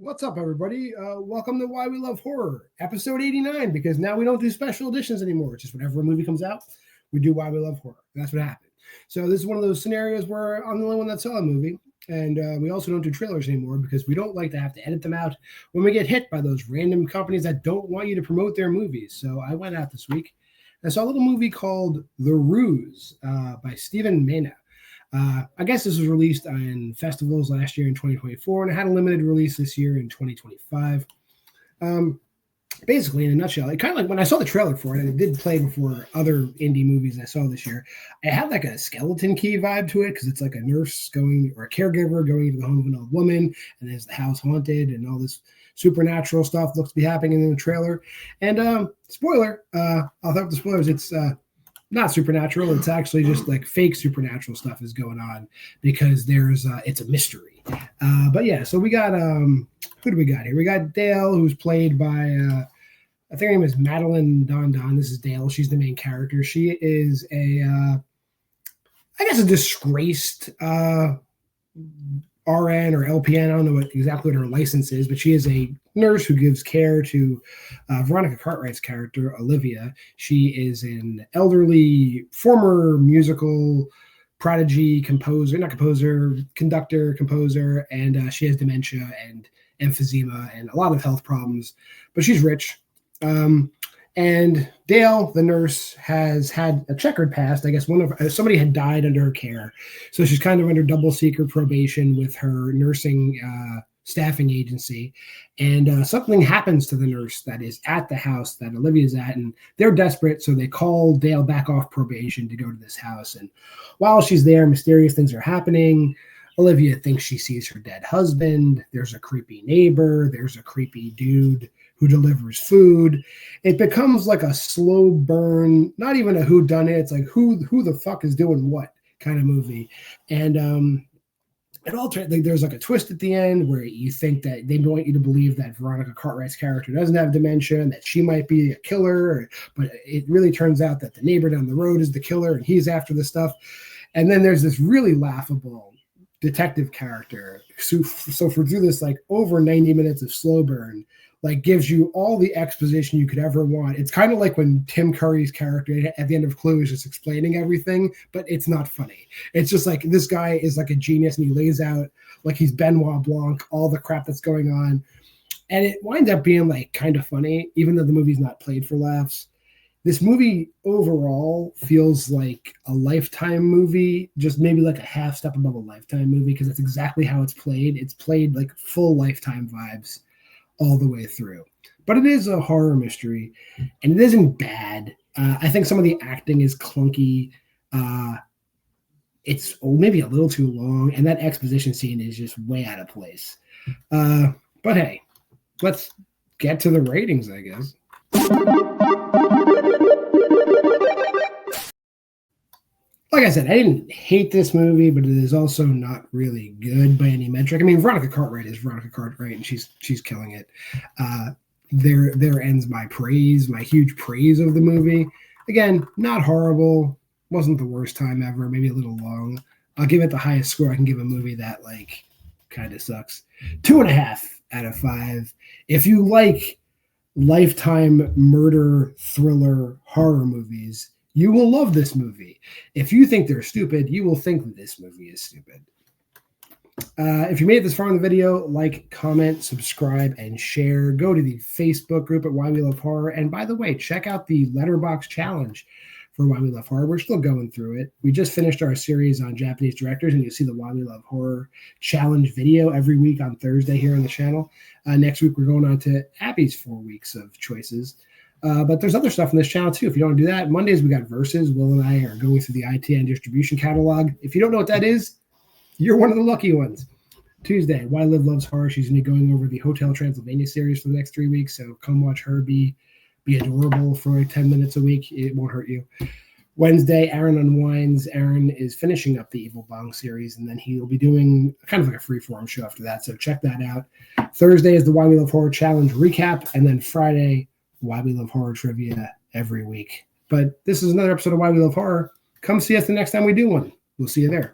What's up, everybody? Welcome to Why We Love Horror, episode 89, because now we don't do special editions anymore. It's just whenever a movie comes out, we do Why We Love Horror. That's what happened. So this is one of those scenarios where I'm the only one that saw a movie, and we also don't do trailers anymore because we don't like to have to edit them out when we get hit by those random companies that don't want you to promote their movies. So I went out this week and I saw a little movie called The Ruse by JWMaher. I guess this was released in festivals last year in 2024, and it had a limited release this year in 2025. Basically, in a nutshell, it kind of like when I saw the trailer for it, and it did play before other indie movies I saw this year, it had like a Skeleton Key vibe to it because it's like a nurse going or a caregiver going into the home of an old woman, and there's the house haunted, and all this supernatural stuff looks to be happening in the trailer. And spoiler, I'll throw up the spoilers. It's not supernatural. It's actually just like fake supernatural stuff is going on because it's a mystery. But yeah, so we got who do we got here? We got Dale, who's played by I think her name is Madeline Don. This is Dale. She's the main character. She is I guess a disgraced RN or LPN. I don't know exactly what her license is, but she is a nurse who gives care to Veronica Cartwright's character, Olivia. She is an elderly former musical prodigy conductor, composer, and she has dementia and emphysema and a lot of health problems, but she's rich. And Dale, the nurse, has had a checkered past. I guess somebody had died under her care, so she's kind of under double secret probation with her nursing staffing agency. And something happens to the nurse that is at the house that Olivia's at, and they're desperate, so they call Dale back off probation to go to this house. And while she's there, mysterious things are happening. Olivia thinks she sees her dead husband. There's a creepy neighbor. There's a creepy dude who delivers food. It becomes like a slow burn, not even a whodunit. It's like who the fuck is doing what kind of movie. And it all there's like a twist at the end where you think that they want you to believe that Veronica Cartwright's character doesn't have dementia and that she might be a killer, but it really turns out that the neighbor down the road is the killer and he's after the stuff. And then there's this really laughable detective character. So for through this like over 90 minutes of slow burn, like gives you all the exposition you could ever want. It's kind of like when Tim Curry's character at the end of Clue is just explaining everything, but it's not funny. It's just like this guy is like a genius and he lays out like he's Benoit Blanc, all the crap that's going on. And it winds up being like kind of funny, even though the movie's not played for laughs. This movie overall feels like a Lifetime movie, just maybe like a half step above a Lifetime movie because that's exactly how it's played. It's played like full Lifetime vibes all the way through. But it is a horror mystery, and it isn't bad. I think some of the acting is clunky. It's maybe a little too long, and that exposition scene is just way out of place. But hey, let's get to the ratings, I guess. Like I said, I didn't hate this movie, but it is also not really good by any metric. I mean, Veronica Cartwright is Veronica Cartwright, and she's killing it. There ends my praise, my huge praise of the movie. Again, not horrible. Wasn't the worst time ever. Maybe a little long. I'll give it the highest score I can give a movie that like kind of sucks. 2.5 out of 5. If you like Lifetime murder thriller horror movies, you will love this movie. If you think they're stupid, you will think that this movie is stupid. If you made it this far in the video, like, comment, subscribe, and share. Go to the Facebook group at Why We Love Horror. And by the way, check out the Letterboxd challenge for Why We Love Horror. We're still going through it. We just finished our series on Japanese directors, and you'll see the Why We Love Horror challenge video every week on Thursday here on the channel. Next week, we're going on to Abby's 4 weeks of choices. But there's other stuff on this channel, too. If you don't want to do that, Mondays we got Versus. Will and I are going through the ITN distribution catalog. If you don't know what that is, you're one of the lucky ones. Tuesday, Why Liv Loves Horror. She's going to be going over the Hotel Transylvania series for the next 3 weeks. So come watch her be adorable for like 10 minutes a week. It won't hurt you. Wednesday, Aaron Unwinds. Aaron is finishing up the Evil Bong series, and then he'll be doing kind of like a free-form show after that. So check that out. Thursday is the Why We Love Horror Challenge recap. And then Friday, Why We Love Horror trivia every week. But this is another episode of Why We Love Horror. Come see us the next time we do one. We'll see you there.